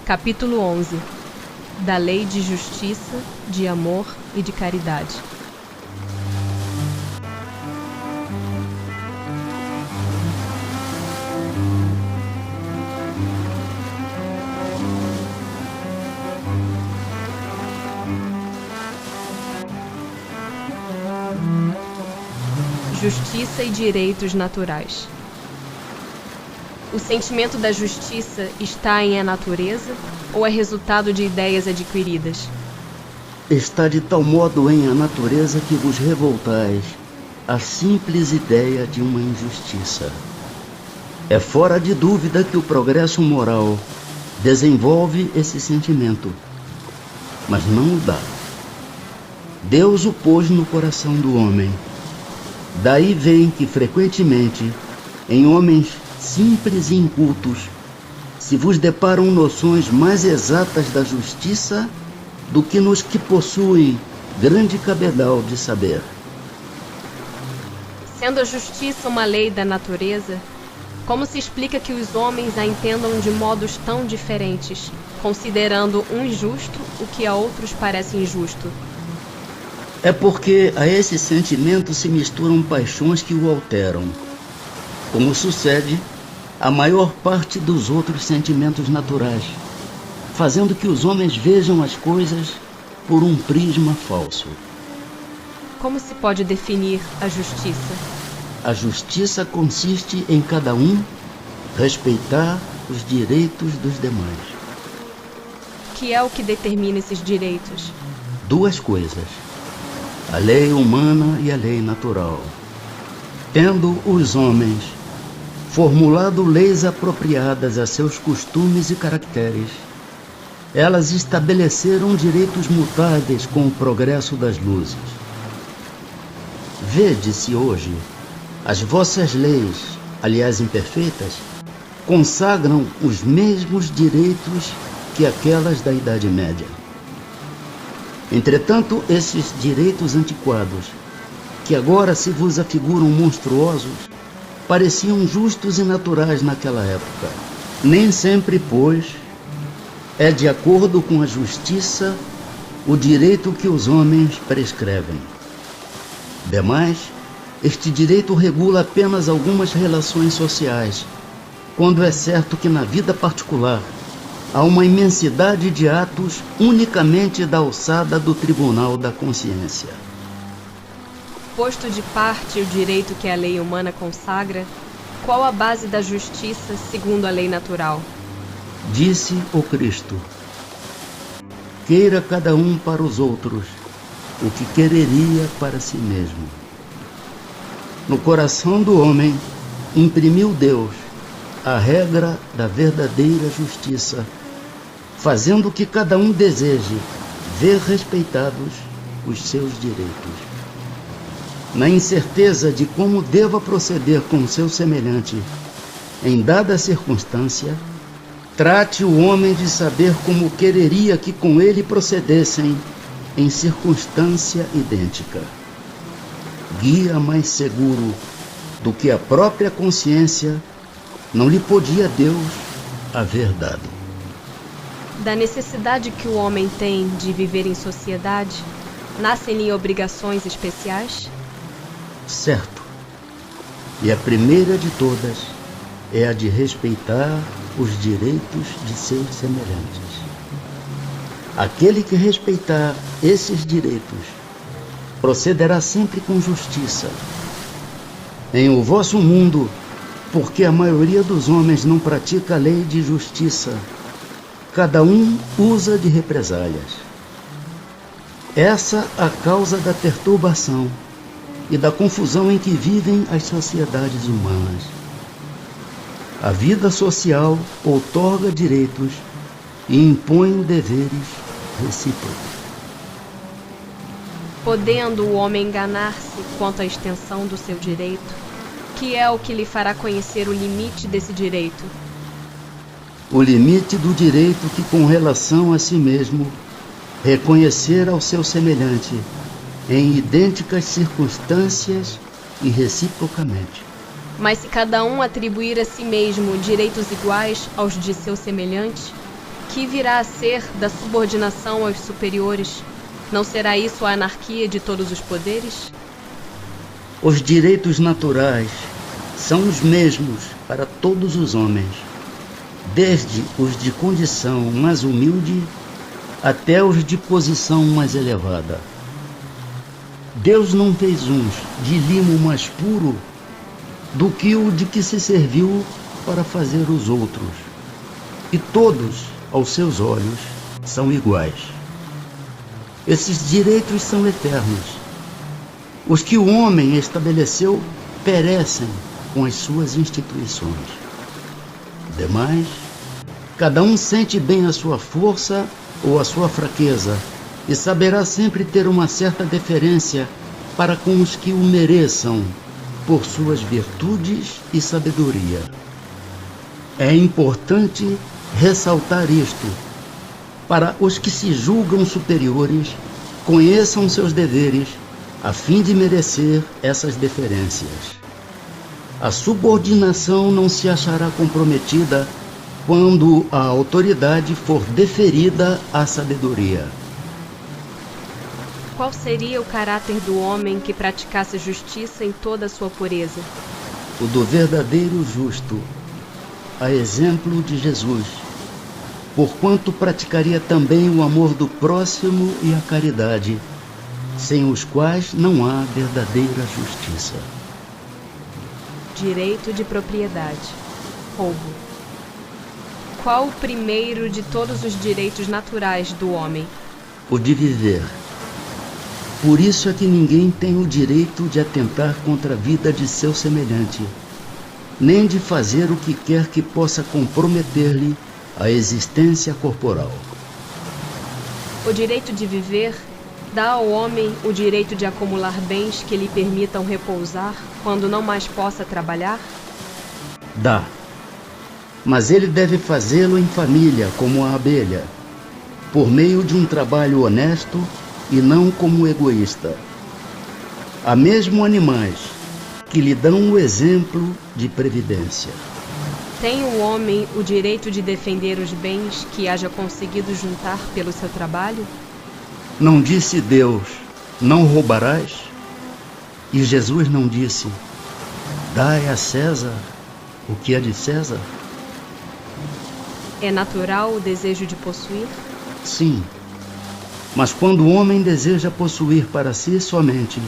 Capítulo 11. Da lei de justiça, de amor e de caridade. Justiça e direitos naturais. O sentimento da justiça está em a natureza ou é resultado de ideias adquiridas? Está de tal modo em a natureza que vos revoltais à simples ideia de uma injustiça. É fora de dúvida que o progresso moral desenvolve esse sentimento, mas não o dá. Deus o pôs no coração do homem. Daí vem que frequentemente, em homens simples e incultos, se vos deparam noções mais exatas da justiça do que nos que possuem grande cabedal de saber. Sendo a justiça uma lei da natureza, como se explica que os homens a entendam de modos tão diferentes, considerando um justo o que a outros parece injusto? É porque a esse sentimento se misturam paixões que o alteram, como sucede a maior parte dos outros sentimentos naturais, fazendo que os homens vejam as coisas por um prisma falso. Como se pode definir a justiça? A justiça consiste em cada um respeitar os direitos dos demais. Que é o que determina esses direitos? Duas coisas: a lei humana e a lei natural. Tendo os homens formulado leis apropriadas a seus costumes e caracteres, elas estabeleceram direitos mutáveis com o progresso das luzes. Vede-se hoje, as vossas leis, aliás imperfeitas, consagram os mesmos direitos que aquelas da Idade Média. Entretanto, esses direitos antiquados, que agora se vos afiguram monstruosos, pareciam justos e naturais naquela época. Nem sempre, pois, é de acordo com a justiça o direito que os homens prescrevem. Demais, este direito regula apenas algumas relações sociais, quando é certo que na vida particular há uma imensidade de atos unicamente da alçada do tribunal da consciência. Posto de parte o direito que a lei humana consagra, qual a base da justiça segundo a lei natural? Disse o Cristo: queira cada um para os outros o que quereria para si mesmo. No coração do homem imprimiu Deus a regra da verdadeira justiça, fazendo que cada um deseje ver respeitados os seus direitos. Na incerteza de como deva proceder com seu semelhante em dada circunstância, trate o homem de saber como quereria que com ele procedessem em circunstância idêntica. Guia mais seguro do que a própria consciência não lhe podia Deus haver dado. Da necessidade que o homem tem de viver em sociedade, nascem-lhe obrigações especiais? Certo. E a primeira de todas é a de respeitar os direitos de seus semelhantes. Aquele que respeitar esses direitos procederá sempre com justiça. Em o vosso mundo, porque a maioria dos homens não pratica a lei de justiça, cada um usa de represálias. Essa a causa da perturbação e da confusão em que vivem as sociedades humanas. A vida social outorga direitos e impõe deveres recíprocos. Podendo o homem enganar-se quanto à extensão do seu direito, que é o que lhe fará conhecer o limite desse direito? O limite do direito que, com relação a si mesmo, reconhecer ao seu semelhante em idênticas circunstâncias e reciprocamente. Mas se cada um atribuir a si mesmo direitos iguais aos de seu semelhante, que virá a ser da subordinação aos superiores? Não será isso a anarquia de todos os poderes? Os direitos naturais são os mesmos para todos os homens, desde os de condição mais humilde até os de posição mais elevada. Deus não fez uns de limo mais puro do que o de que se serviu para fazer os outros, e todos, aos seus olhos, são iguais. Esses direitos são eternos. Os que o homem estabeleceu perecem com as suas instituições. Demais, cada um sente bem a sua força ou a sua fraqueza e saberá sempre ter uma certa deferência para com os que o mereçam por suas virtudes e sabedoria. É importante ressaltar isto, para os que se julgam superiores, conheçam seus deveres a fim de merecer essas deferências. A subordinação não se achará comprometida quando a autoridade for deferida à sabedoria. Qual seria o caráter do homem que praticasse justiça em toda a sua pureza? O do verdadeiro justo, a exemplo de Jesus, porquanto praticaria também o amor do próximo e a caridade, sem os quais não há verdadeira justiça. Direito de propriedade. Roubo. Qual o primeiro de todos os direitos naturais do homem? O de viver. Por isso é que ninguém tem o direito de atentar contra a vida de seu semelhante, nem de fazer o que quer que possa comprometer-lhe a existência corporal. O direito de viver dá ao homem o direito de acumular bens que lhe permitam repousar quando não mais possa trabalhar? Dá. Mas ele deve fazê-lo em família, como a abelha, por meio de um trabalho honesto e não como egoísta. Há mesmo animais que lhe dão o exemplo de previdência. Tem o homem o direito de defender os bens que haja conseguido juntar pelo seu trabalho? Não disse Deus, não roubarás? E Jesus não disse, dai a César o que é de César? É natural o desejo de possuir? Sim, mas quando o homem deseja possuir para si somente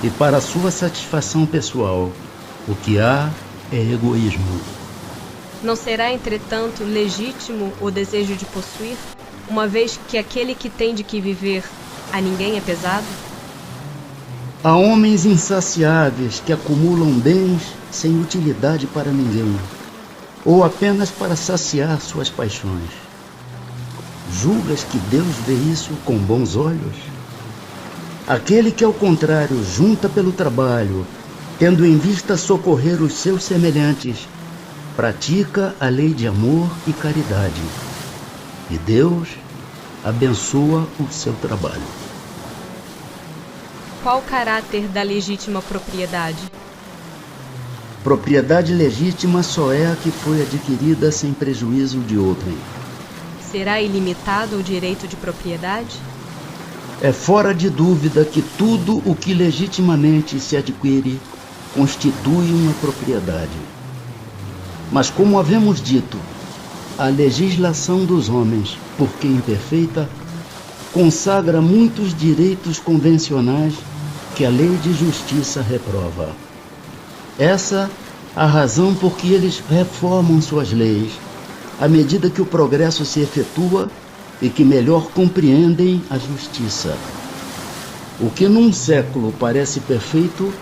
e para sua satisfação pessoal, o que há é egoísmo. Não será, entretanto, legítimo o desejo de possuir, uma vez que aquele que tem de que viver a ninguém é pesado? Há homens insaciáveis que acumulam bens sem utilidade para ninguém, ou apenas para saciar suas paixões. Julgas que Deus vê isso com bons olhos? Aquele que, ao contrário, junta pelo trabalho, tendo em vista socorrer os seus semelhantes, pratica a lei de amor e caridade, e Deus abençoa o seu trabalho. Qual o caráter da legítima propriedade? Propriedade legítima só é a que foi adquirida sem prejuízo de outrem. Será ilimitado o direito de propriedade? É fora de dúvida que tudo o que legitimamente se adquire constitui uma propriedade. Mas, como havemos dito, a legislação dos homens, porque imperfeita, consagra muitos direitos convencionais que a lei de justiça reprova. Essa a razão por que eles reformam suas leis, à medida que o progresso se efetua e que melhor compreendem a justiça. O que num século parece perfeito,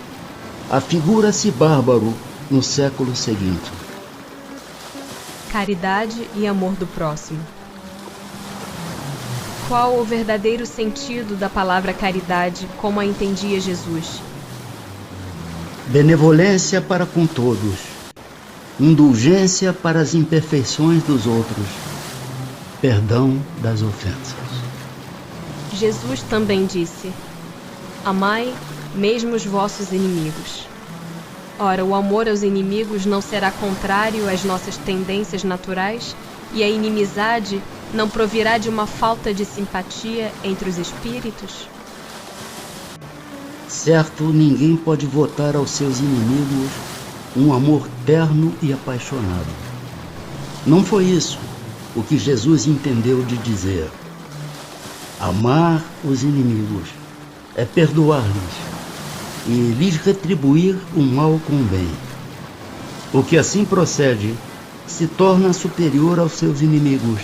afigura-se bárbaro no século seguinte. Caridade e amor do próximo. Qual o verdadeiro sentido da palavra caridade, como a entendia Jesus? Benevolência para com todos, indulgência para as imperfeições dos outros, perdão das ofensas. Jesus também disse: amai mesmo os vossos inimigos. Ora, o amor aos inimigos não será contrário às nossas tendências naturais, e a inimizade não provirá de uma falta de simpatia entre os espíritos? Certo, ninguém pode votar aos seus inimigos um amor terno e apaixonado. Não foi isso o que Jesus entendeu de dizer. Amar os inimigos é perdoar-lhes e lhes retribuir o mal com o bem. O que assim procede se torna superior aos seus inimigos,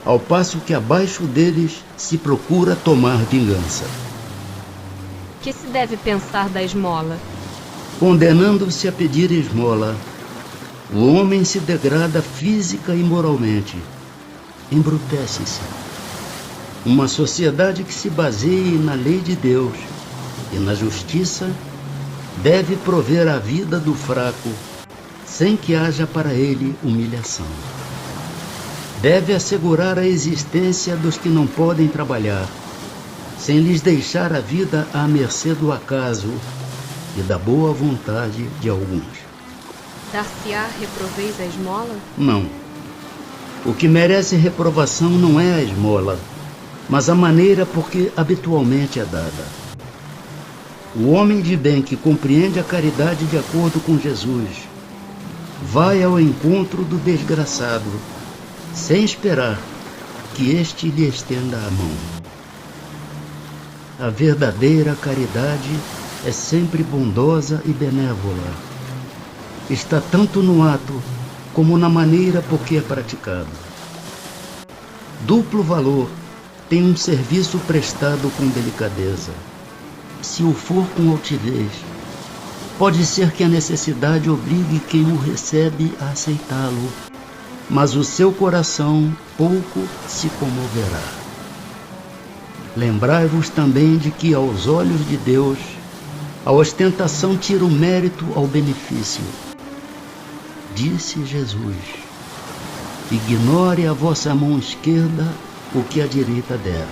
ao passo que abaixo deles se procura tomar vingança. Que se deve pensar da esmola? Condenando-se a pedir esmola, o homem se degrada física e moralmente, embrutece-se. Uma sociedade que se baseie na lei de Deus e na justiça deve prover a vida do fraco sem que haja para ele humilhação. Deve assegurar a existência dos que não podem trabalhar, sem lhes deixar a vida à mercê do acaso e da boa vontade de alguns. Dar-se-á reproveis a esmola? Não. O que merece reprovação não é a esmola, mas a maneira por que habitualmente é dada. O homem de bem que compreende a caridade de acordo com Jesus vai ao encontro do desgraçado, sem esperar que este lhe estenda a mão. A verdadeira caridade é sempre bondosa e benévola. Está tanto no ato como na maneira por que é praticado. Duplo valor tem um serviço prestado com delicadeza. Se o for com altivez, pode ser que a necessidade obrigue quem o recebe a aceitá-lo, mas o seu coração pouco se comoverá. Lembrai-vos também de que, aos olhos de Deus, a ostentação tira o mérito ao benefício. Disse Jesus: ignore a vossa mão esquerda o que a direita der.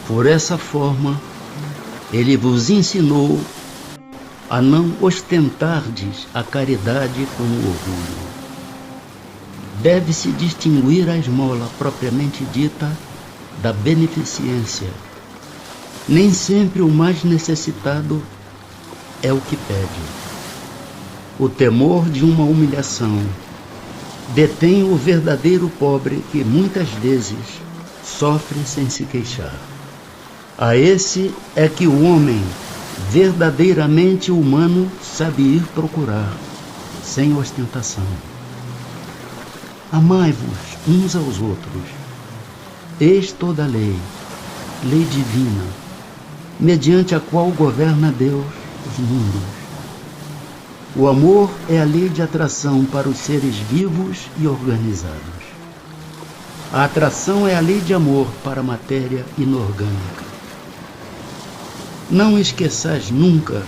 Por essa forma, ele vos ensinou a não ostentardes a caridade com o orgulho. Deve-se distinguir a esmola propriamente dita da beneficência. Nem sempre o mais necessitado é o que pede. O temor de uma humilhação detém o verdadeiro pobre que muitas vezes sofre sem se queixar. A esse é que o homem verdadeiramente humano sabe ir procurar, sem ostentação. Amai-vos uns aos outros. Eis toda a lei, lei divina, mediante a qual governa Deus os mundos. O amor é a lei de atração para os seres vivos e organizados. A atração é a lei de amor para a matéria inorgânica. Não esqueçais nunca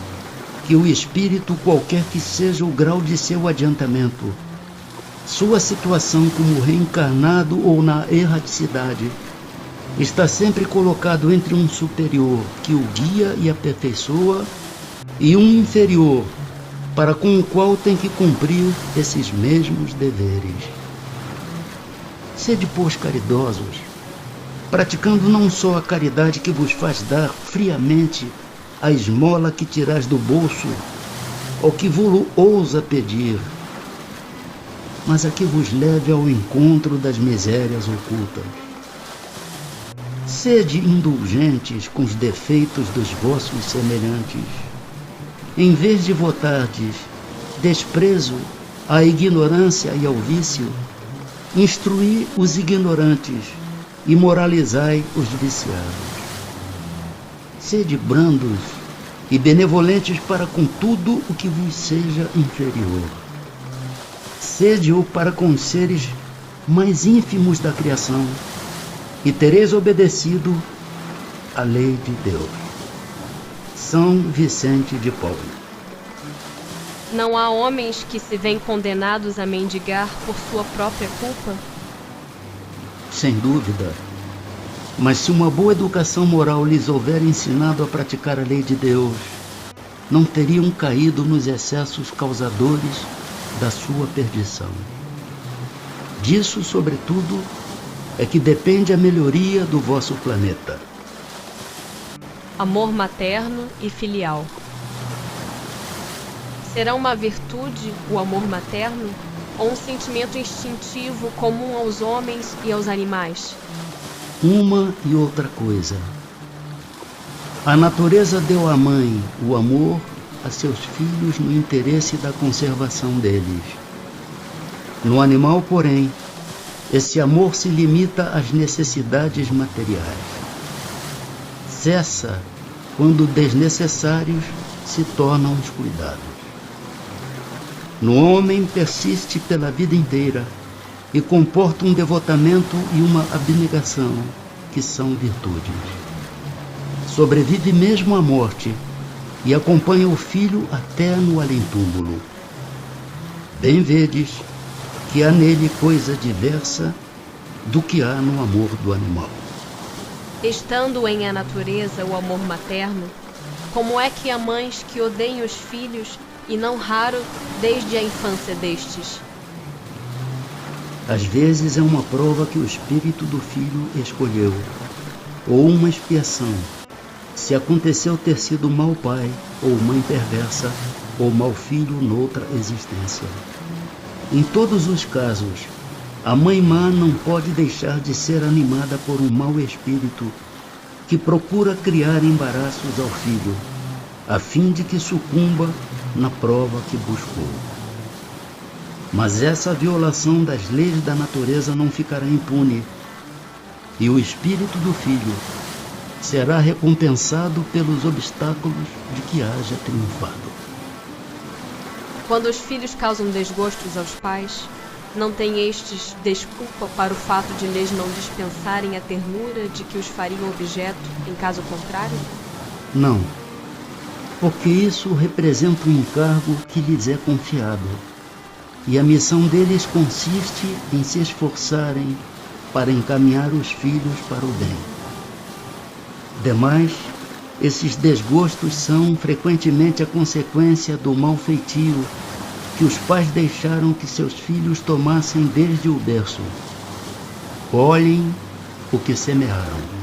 que o espírito, qualquer que seja o grau de seu adiantamento, sua situação como reencarnado ou na erraticidade, está sempre colocado entre um superior que o guia e aperfeiçoa e um inferior para com o qual tem que cumprir esses mesmos deveres. Sede, pois, caridosos, praticando não só a caridade que vos faz dar friamente a esmola que tirais do bolso, ou que vos ousa pedir, mas a que vos leve ao encontro das misérias ocultas. Sede indulgentes com os defeitos dos vossos semelhantes, em vez de votardes desprezo à ignorância e ao vício, instruí os ignorantes e moralizai os viciados. Sede brandos e benevolentes para com tudo o que vos seja inferior. Sede-o para com os seres mais ínfimos da criação, e tereis obedecido à lei de Deus. São Vicente de Paulo. Não há homens que se veem condenados a mendigar por sua própria culpa? Sem dúvida. Mas se uma boa educação moral lhes houver ensinado a praticar a lei de Deus, não teriam caído nos excessos causadores da sua perdição. Disso, sobretudo, é que depende a melhoria do vosso planeta. Amor materno e filial. Será uma virtude o amor materno ou um sentimento instintivo comum aos homens e aos animais? Uma e outra coisa. A natureza deu à mãe o amor a seus filhos no interesse da conservação deles. No animal, porém, esse amor se limita às necessidades materiais. Cessa quando desnecessários se tornam os cuidados. No homem persiste pela vida inteira e comporta um devotamento e uma abnegação que são virtudes. Sobrevive mesmo à morte e acompanha o filho até no além-túmulo. Bem vedes que há nele coisa diversa do que há no amor do animal. Estando em a natureza o amor materno, como é que há mães que odeiam os filhos e não raro desde a infância destes? Às vezes é uma prova que o espírito do filho escolheu, ou uma expiação, se aconteceu ter sido mau pai, ou mãe perversa, ou mau filho noutra existência. Em todos os casos, a mãe má não pode deixar de ser animada por um mau espírito que procura criar embaraços ao filho, a fim de que sucumba na prova que buscou. Mas essa violação das leis da natureza não ficará impune, e o espírito do filho será recompensado pelos obstáculos de que haja triunfado. Quando os filhos causam desgostos aos pais, não têm estes desculpa para o fato de lhes não dispensarem a ternura de que os fariam objeto, em caso contrário? Não, porque isso representa um encargo que lhes é confiado, e a missão deles consiste em se esforçarem para encaminhar os filhos para o bem. Demais, esses desgostos são frequentemente a consequência do mau feitio que os pais deixaram que seus filhos tomassem desde o berço. Colhem o que semearam.